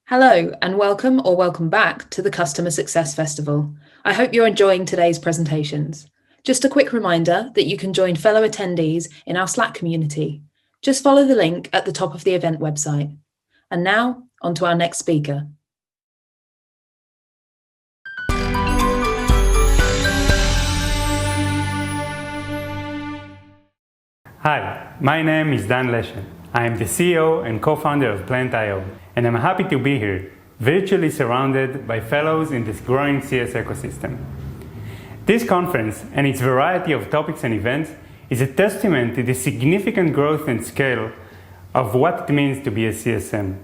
Hello and welcome back to the Customer Success Festival. I hope you're enjoying today's presentations. Just a quick reminder that you can join fellow attendees in our Slack community. Just follow the link at the top of the event website. And now, on to our next speaker. Hi, my name is Dan Leshen. I am the CEO and co-founder of Plant.io, and I'm happy to be here, virtually surrounded by fellows in this growing CS ecosystem. This conference and its variety of topics and events is a testament to the significant growth and scale of what it means to be a CSM.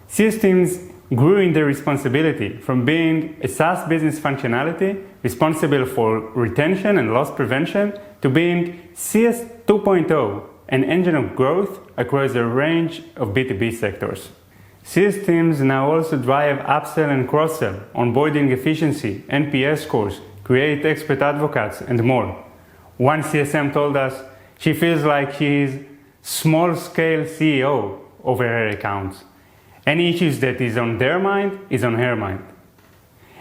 CS teams grew in their responsibility from being a SaaS business functionality responsible for retention and loss prevention to being CS 2.0, an engine of growth across a range of B2B sectors. CS teams now also drive upsell and cross-sell, onboarding efficiency, NPS scores, create expert advocates, and more. One CSM told us she feels like she is small-scale CEO over her accounts. Any issues that is on their mind is on her mind.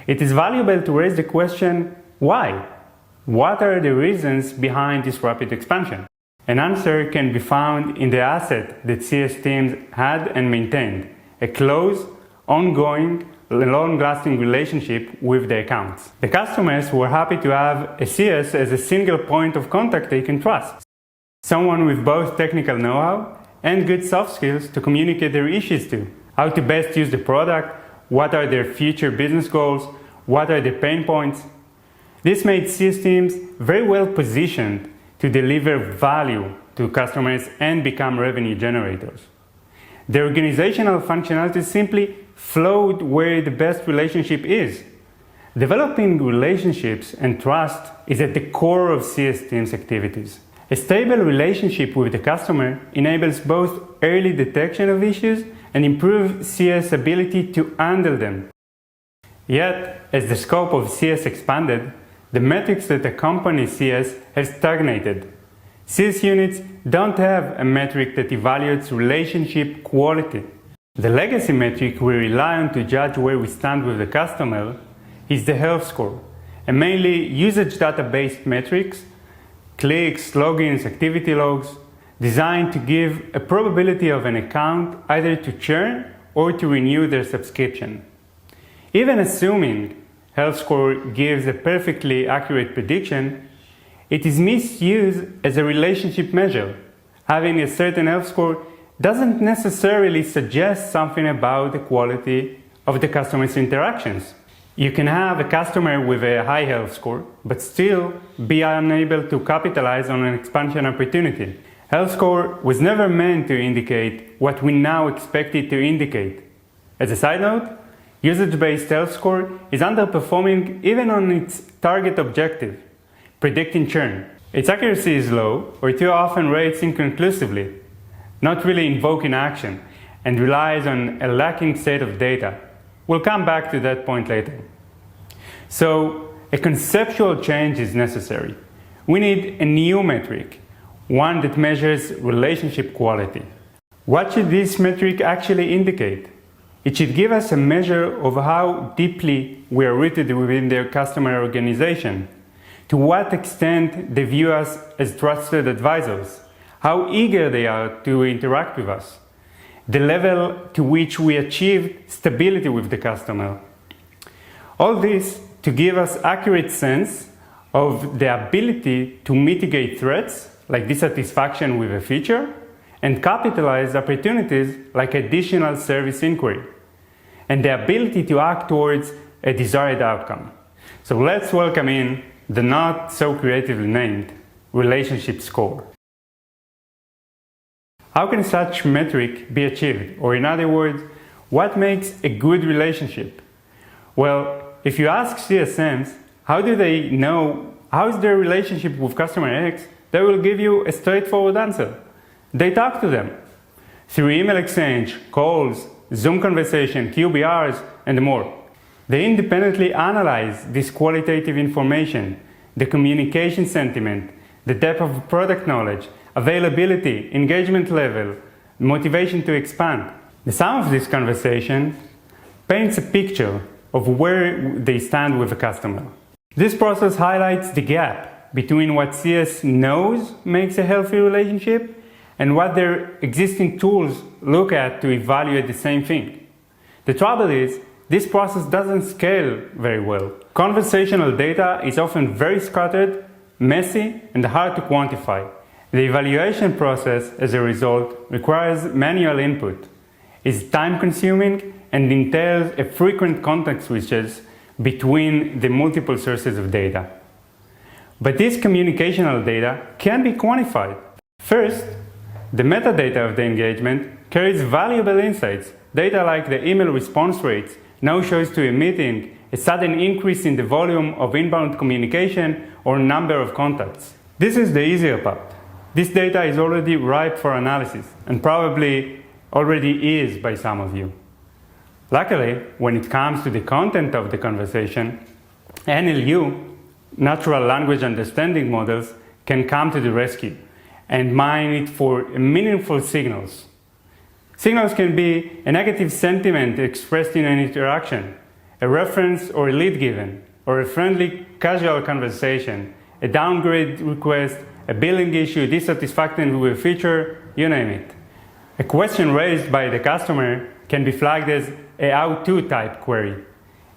It is valuable to raise the question, why? What are the reasons behind this rapid expansion? An answer can be found in the asset that CS teams had and maintained, a close, ongoing, long-lasting relationship with the accounts. The customers were happy to have a CS as a single point of contact they can trust. Someone with both technical know-how and good soft skills to communicate their issues to, how to best use the product, what are their future business goals, what are the pain points. This made CS teams very well positioned to deliver value to customers and become revenue generators. The organizational functionality simply flowed where the best relationship is. Developing relationships and trust is at the core of CS teams' activities. A stable relationship with the customer enables both early detection of issues and improve CS ability to handle them. Yet, as the scope of CS expanded, the metrics that accompany CS have stagnated. CS units don't have a metric that evaluates relationship quality. The legacy metric we rely on to judge where we stand with the customer is the health score, a mainly usage data-based metrics, clicks, logins, activity logs, designed to give a probability of an account either to churn or to renew their subscription. Even assuming health score gives a perfectly accurate prediction, it is misused as a relationship measure. Having a certain health score doesn't necessarily suggest something about the quality of the customer's interactions. You can have a customer with a high health score, but still be unable to capitalize on an expansion opportunity. Health score was never meant to indicate what we now expect it to indicate. As a side note, usage-based health score is underperforming even on its target objective, predicting churn. Its accuracy is low or too often rates inconclusively, not really invoking action, and relies on a lacking set of data. We'll come back to that point later. So, a conceptual change is necessary. We need a new metric, one that measures relationship quality. What should this metric actually indicate? It should give us a measure of how deeply we are rooted within their customer organization, to what extent they view us as trusted advisors, how eager they are to interact with us, the level to which we achieve stability with the customer. All this to give us accurate sense of the ability to mitigate threats like dissatisfaction with a feature and capitalize opportunities like additional service inquiry, and the ability to act towards a desired outcome. So let's welcome in the not so creatively named relationship score. How can such metric be achieved? Or in other words, what makes a good relationship? Well, if you ask CSMs, how do they know how is their relationship with customer X, they will give you a straightforward answer. They talk to them through email exchange, calls, Zoom conversation, QBRs, and more. They independently analyze this qualitative information, the communication sentiment, the depth of product knowledge, availability, engagement level, motivation to expand. The sum of this conversation paints a picture of where they stand with the customer. This process highlights the gap between what CS knows makes a healthy relationship and what their existing tools look at to evaluate the same thing. The trouble is, this process doesn't scale very well. Conversational data is often very scattered, messy, and hard to quantify. The evaluation process, as a result, requires manual input, is time-consuming, and entails a frequent context switches between the multiple sources of data. But this communicational data can be quantified. First, the metadata of the engagement carries valuable insights. Data like the email response rates, no-shows to a meeting, a sudden increase in the volume of inbound communication, or number of contacts. This is the easier part. This data is already ripe for analysis, and probably already is by some of you. Luckily, when it comes to the content of the conversation, NLU, natural language understanding models, can come to the rescue and mine it for meaningful signals. Signals can be a negative sentiment expressed in an interaction, a reference or a lead given, or a friendly, casual conversation, a downgrade request, a billing issue, dissatisfaction with a feature, you name it. A question raised by the customer can be flagged as a how-to type query.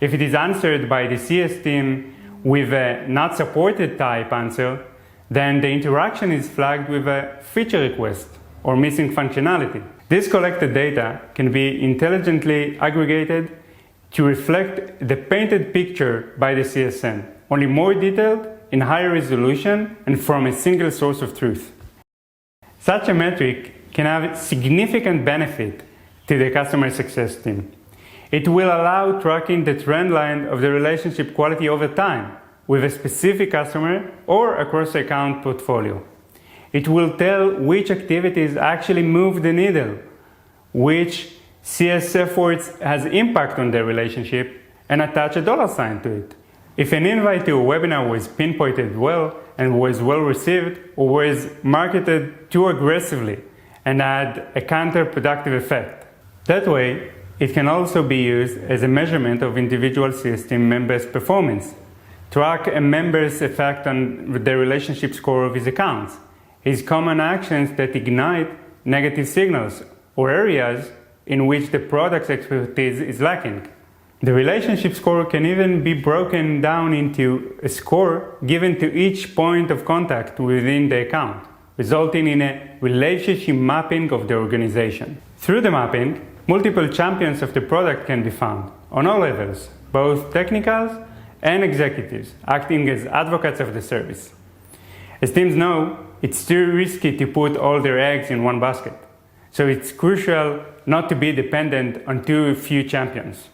If it is answered by the CS team with a not supported type answer, then the interaction is flagged with a feature request or missing functionality. This collected data can be intelligently aggregated to reflect the painted picture by the CSM, only more detailed, in higher resolution, and from a single source of truth. Such a metric can have significant benefit to the customer success team. It will allow tracking the trend line of the relationship quality over time with a specific customer or across the account portfolio. It will tell which activities actually move the needle, which CS efforts has impact on the relationship, and attach a dollar sign to it. If an invite to a webinar was pinpointed well and was well received, or was marketed too aggressively and had a counterproductive effect. That way, it can also be used as a measurement of individual CS team members' performance. Track a member's effect on the relationship score of his accounts, his common actions that ignite negative signals, or areas in which the product's expertise is lacking. The relationship score can even be broken down into a score given to each point of contact within the account, resulting in a relationship mapping of the organization. Through the mapping, multiple champions of the product can be found, on all levels, both technicals and executives, acting as advocates of the service. As teams know, it's too risky to put all their eggs in one basket, so it's crucial not to be dependent on too few champions.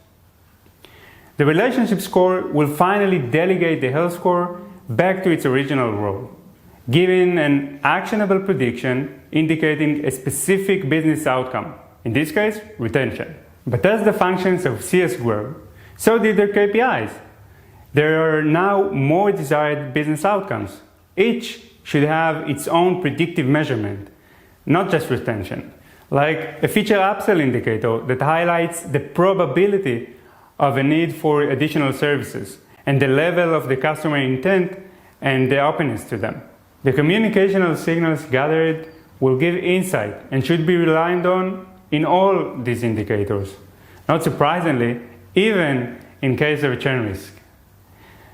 The relationship score will finally delegate the health score back to its original role, giving an actionable prediction indicating a specific business outcome, in this case, retention. But as the functions of CS grow, so did their KPIs. There are now more desired business outcomes. Each should have its own predictive measurement, not just retention, like a feature upsell indicator that highlights the probability of a need for additional services and the level of the customer intent and the openness to them. The communicational signals gathered will give insight and should be relied on in all these indicators. Not surprisingly, even in case of a churn risk.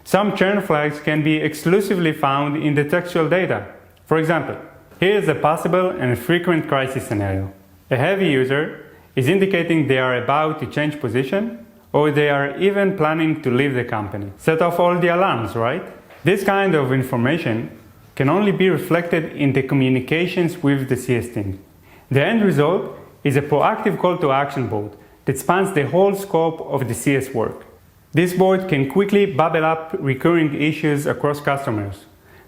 Some churn flags can be exclusively found in the textual data. For example, here is a possible and frequent crisis scenario. A heavy user is indicating they are about to change position, or they are even planning to leave the company. Set off all the alarms, right? This kind of information can only be reflected in the communications with the CS team. The end result is a proactive call to action board that spans the whole scope of the CS work. This board can quickly bubble up recurring issues across customers,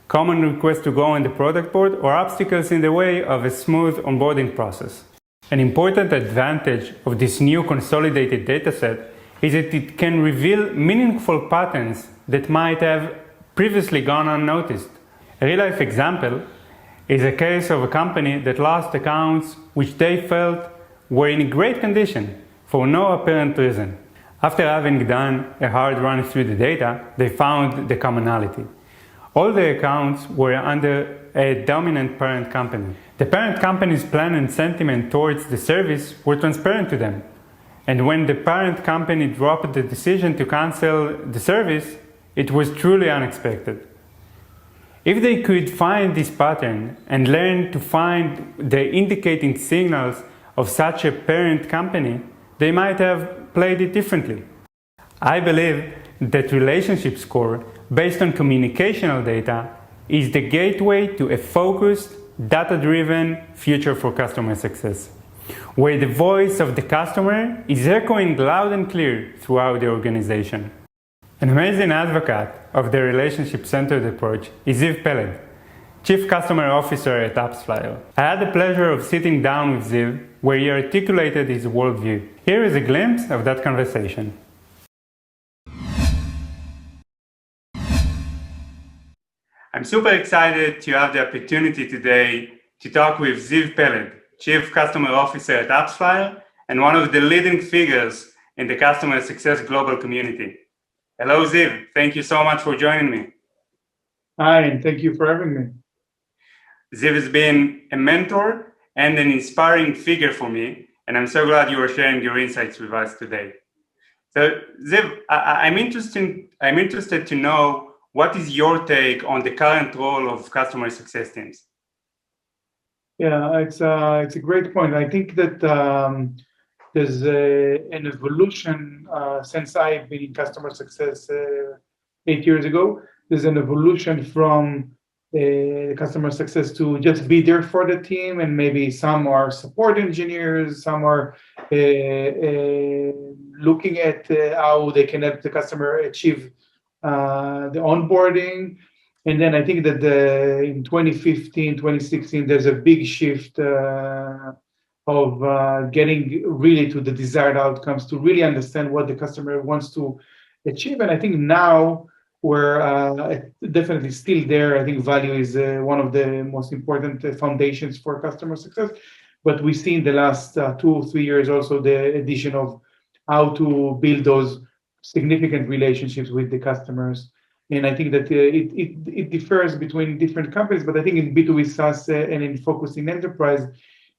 common requests to go on the product board, or obstacles in the way of a smooth onboarding process. An important advantage of this new consolidated dataset is that it can reveal meaningful patterns that might have previously gone unnoticed. A real-life example is a case of a company that lost accounts which they felt were in great condition for no apparent reason. After having done a hard run through the data, they found the commonality. All the accounts were under a dominant parent company. The parent company's plan and sentiment towards the service were transparent to them. And when the parent company dropped the decision to cancel the service, it was truly unexpected. If they could find this pattern and learn to find the indicating signals of such a parent company, they might have played it differently. I believe that relationship score based on communicational data is the gateway to a focused, data-driven future for customer success, where the voice of the customer is echoing loud and clear throughout the organization. An amazing advocate of the relationship-centered approach is Ziv Peled, Chief Customer Officer at AppsFlyer. I had the pleasure of sitting down with Ziv, where he articulated his worldview. Here is a glimpse of that conversation. I'm super excited to have the opportunity today to talk with Ziv Peled, Chief Customer Officer at AppsFlyer and one of the leading figures in the customer success global community. Hello, Ziv. Thank you so much for joining me. Hi, and thank you for having me. Ziv has been a mentor and an inspiring figure for me, and I'm so glad you are sharing your insights with us today. So, Ziv, I'm interested to know what is your take on the current role of customer success teams? Yeah, it's a great point. I think that there's an evolution since I've been in customer success 8 years ago. There's an evolution from customer success to just be there for the team, and maybe some are support engineers, some are looking at how they can help the customer achieve the onboarding. And then I think that in 2015, 2016, there's a big shift of getting really to the desired outcomes, to really understand what the customer wants to achieve. And I think now we're definitely still there. I think value is one of the most important foundations for customer success. But we see in the last 2 or 3 years also the addition of how to build those significant relationships with the customers. And I think that it differs between different companies, but I think in B2B SaaS and in focusing enterprise,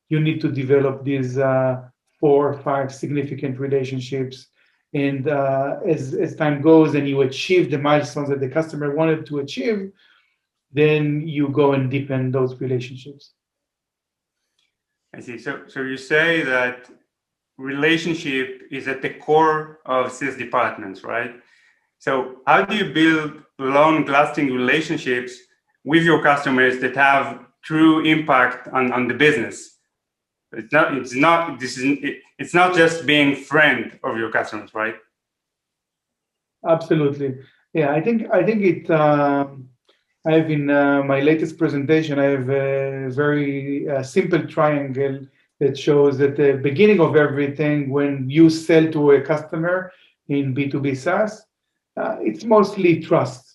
you need to develop these 4 or 5 significant relationships. And as time goes and you achieve the milestones that the customer wanted to achieve, then you go and deepen those relationships. I see. So you say that relationship is at the core of CS departments, right? So how do you build long-lasting relationships with your customers that have true impact on the business? It's not just being friend of your customers, right? Absolutely. Yeah, I think it. I have in my latest presentation, I have a very simple triangle that shows that the beginning of everything, when you sell to a customer in B2B SaaS, it's mostly trust.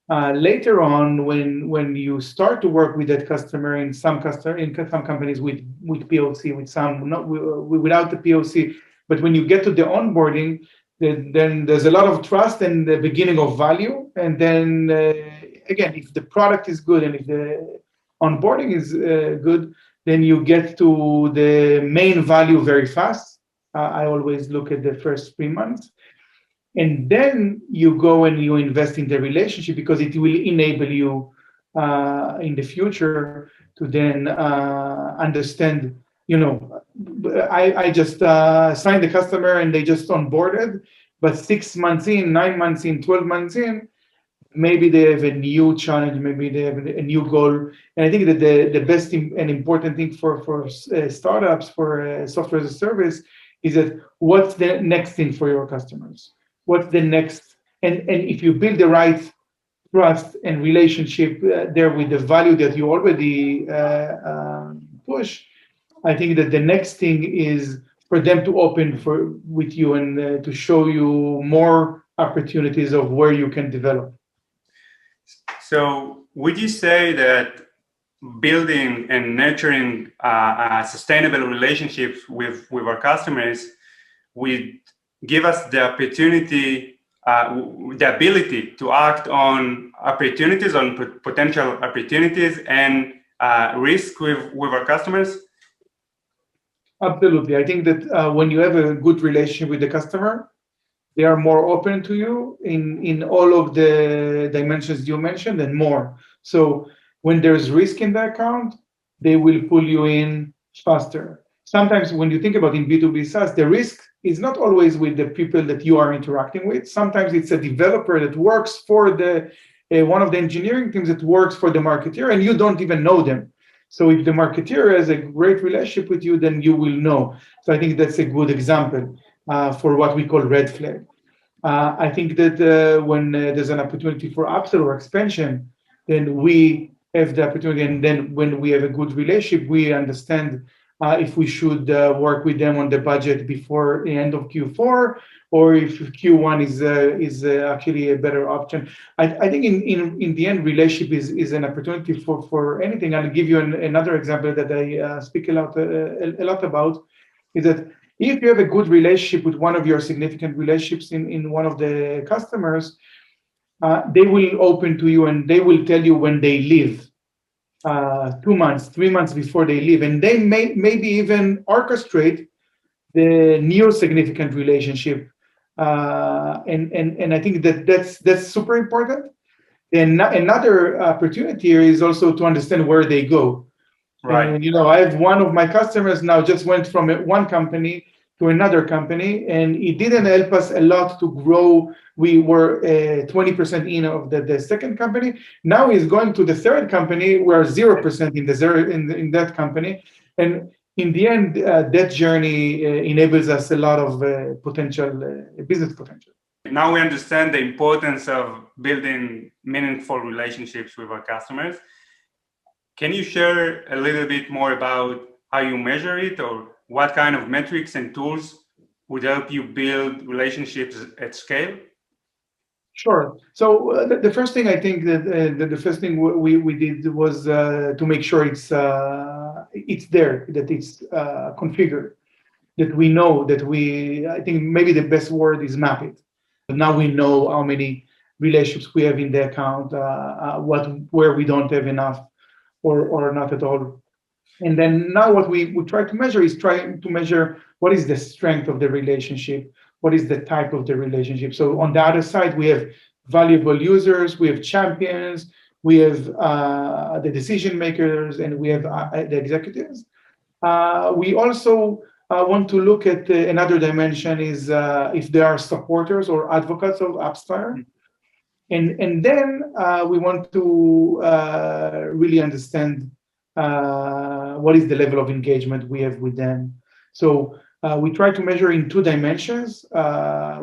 Later on, when you start to work with that customer, in some companies with POC, with some not without the POC, but when you get to the onboarding, then there's a lot of trust and the beginning of value. And then again, if the product is good and if the onboarding is good, then you get to the main value very fast. I always look at the first 3 months. And then you go and you invest in the relationship because it will enable you in the future to then understand, I just signed the customer and they just onboarded, but 6 months in, 9 months in, 12 months in, maybe they have a new challenge, maybe they have a new goal. And I think that the best and important thing for startups, for software as a service, is that what's the next thing for your customers? What's the next? And if you build the right trust and relationship there with the value that you already push, I think that the next thing is for them to open with you and to show you more opportunities of where you can develop. So would you say that building and nurturing sustainable relationships with our customers with give us the opportunity, the ability to act on opportunities, on potential opportunities and risk with our customers? Absolutely. I think that when you have a good relationship with the customer, they are more open to you in all of the dimensions you mentioned and more. So when there's risk in the account, they will pull you in faster. Sometimes when you think about in B2B SaaS, the risk is not always with the people that you are interacting with. Sometimes it's a developer that works for the one of the engineering teams that works for the marketer, and you don't even know them. So if the marketer has a great relationship with you, then you will know. So I think that's a good example for what we call red flag. I think that when there's an opportunity for upsell or expansion, then we have the opportunity. And then when we have a good relationship, we understand if we should work with them on the budget before the end of Q4, or if Q1 is actually a better option. I think in the end, relationship is an opportunity for anything. I'll give you another example that I speak a lot about, is that if you have a good relationship with one of your significant relationships in one of the customers, they will open to you and they will tell you when they leave, 2 months, 3 months before they leave, and they maybe even orchestrate the new significant relationship. And I think that's super important. And another opportunity here is also to understand where they go. Right. And I have one of my customers now just went from one company to another company, and it didn't help us a lot to grow. We were 20% in of the second company. Now he's going to the third company. We're 0% in that company, and in the end, that journey enables us a lot of business potential. Now we understand the importance of building meaningful relationships with our customers. Can you share a little bit more about how you measure it, or what kind of metrics and tools would help you build relationships at scale? Sure. So the first thing I think that the first thing we did was to make sure it's there, that it's configured, that we know that I think maybe the best word is map it. Now we know how many relationships we have in the account, where we don't have enough or not at all. And then now what we try to measure is trying to measure what is the strength of the relationship, what is the type of the relationship. So on the other side, we have valuable users, we have champions, we have the decision makers, and we have the executives. We also want to look at another dimension is if there are supporters or advocates of Appsfire. And then we want to really understand what is the level of engagement we have with them. So we try to measure in 2 dimensions.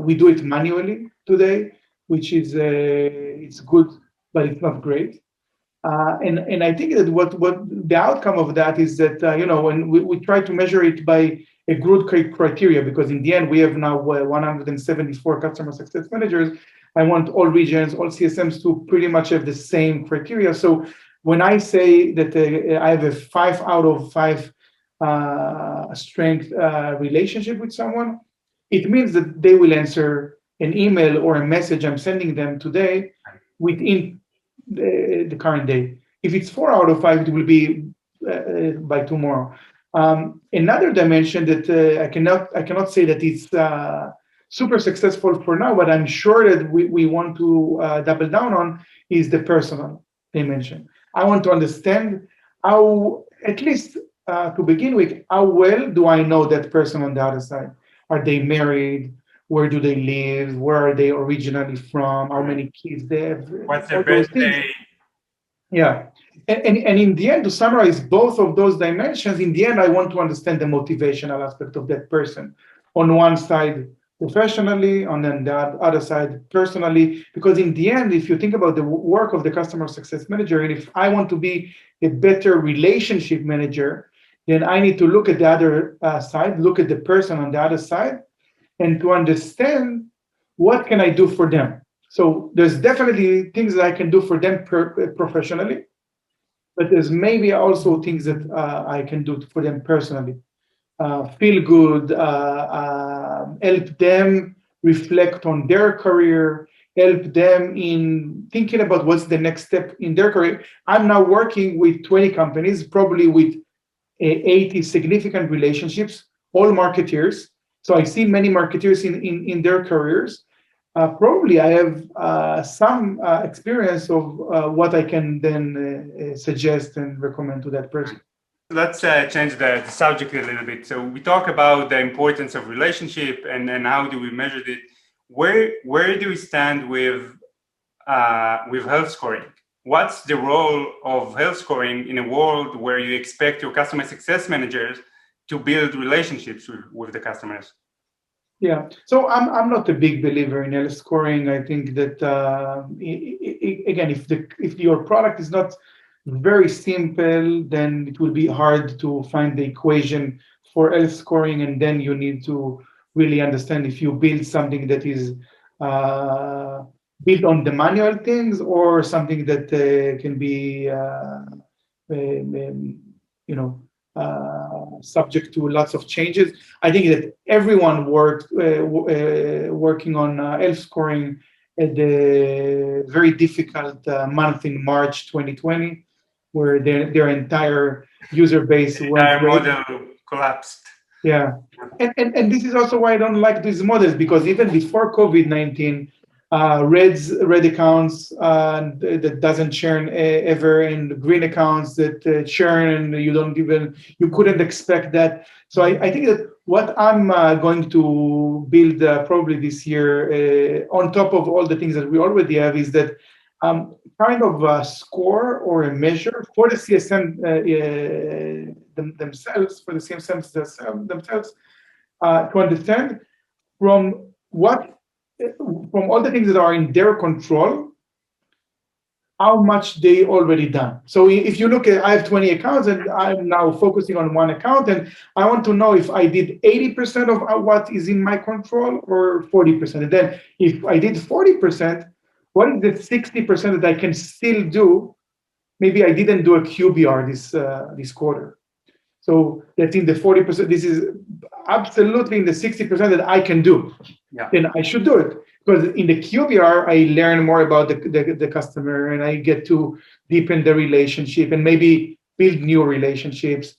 We do it manually today, which is it's good, but it's not great. And I think that what the outcome of that is that when we try to measure it by a good criteria, because in the end we have now 174 customer success managers. I want all regions, all CSMs to pretty much have the same criteria. So when I say that I have a 5 out of 5 strength relationship with someone, it means that they will answer an email or a message I'm sending them today within the current day. If it's 4 out of 5, it will be by tomorrow. Another dimension that I cannot say that it's super successful for now, but I'm sure that we want to double down on is the personal dimension. I want to understand how, at least to begin with, how well do I know that person on the other side? Are they married? Where do they live? Where are they originally from? How many kids they have? What's their birthday? Yeah. And in the end, to summarize both of those dimensions, in the end, I want to understand the motivational aspect of that person. On one side, professionally, on the other side, personally, because in the end, if you think about the work of the customer success manager, and if I want to be a better relationship manager, then I need to look at the other side, look at the person on the other side, and to understand what can I do for them. So there's definitely things that I can do for them professionally, but there's maybe also things that I can do for them personally. feel good, help them reflect on their career, help them in thinking about what's the next step in their career. I'm now working with 20 companies, probably with 80 significant relationships, all marketeers. So I see many marketeers in their careers. Probably I have some experience of what I can then suggest and recommend to that person. Let's change the subject a little bit. So we talk about the importance of relationship and how do we measure it. Where do we stand with health scoring? What's the role of health scoring in a world where you expect your customer success managers to build relationships with the customers? Yeah, so I'm not a big believer in health scoring. I think that again, if your product is not very simple, then it will be hard to find the equation for health scoring, and then you need to really understand if you build something that is built on the manual things or something that can be subject to lots of changes. I think that everyone working on health scoring at the very difficult month in March 2020, where their entire user base went model collapsed. Yeah, and this is also why I don't like these models, because even before COVID-19, red accounts that doesn't churn ever, and green accounts that churn, and you couldn't expect that. So I think that what I'm going to build probably this year, on top of all the things that we already have, is that kind of a score or a measure for the CSM themselves, for the CSMs themselves, to understand from all the things that are in their control, how much they already done. So if you look at, I have 20 accounts and I'm now focusing on one account, and I want to know if I did 80% of what is in my control or 40%. And then if I did 40%, what is the 60% that I can still do? Maybe I didn't do a QBR this quarter. So that's in the 40%. This is absolutely in the 60% that I can do. Yeah. Then I should do it. Because in the QBR, I learn more about the customer, and I get to deepen the relationship and maybe build new relationships.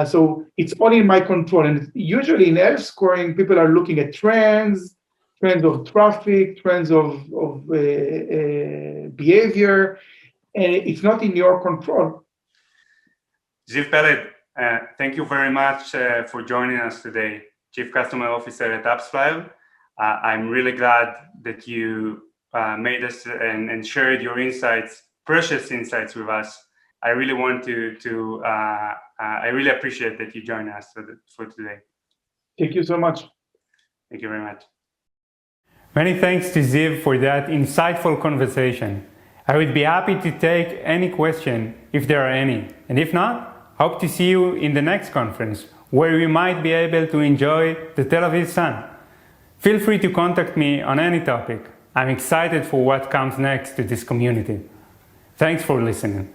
So it's all in my control. And usually in health scoring, people are looking at trends of traffic, trends of behavior, and it's not in your control. Ziv Peled, thank you very much for joining us today, Chief Customer Officer at AppsFlyer. I'm really glad that you made us and shared your insights, precious insights with us. I really want I really appreciate that you joined us for today. Thank you so much. Thank you very much. Many thanks to Ziv for that insightful conversation. I would be happy to take any question if there are any. And if not, hope to see you in the next conference, where we might be able to enjoy the Tel Aviv sun. Feel free to contact me on any topic. I'm excited for what comes next to this community. Thanks for listening.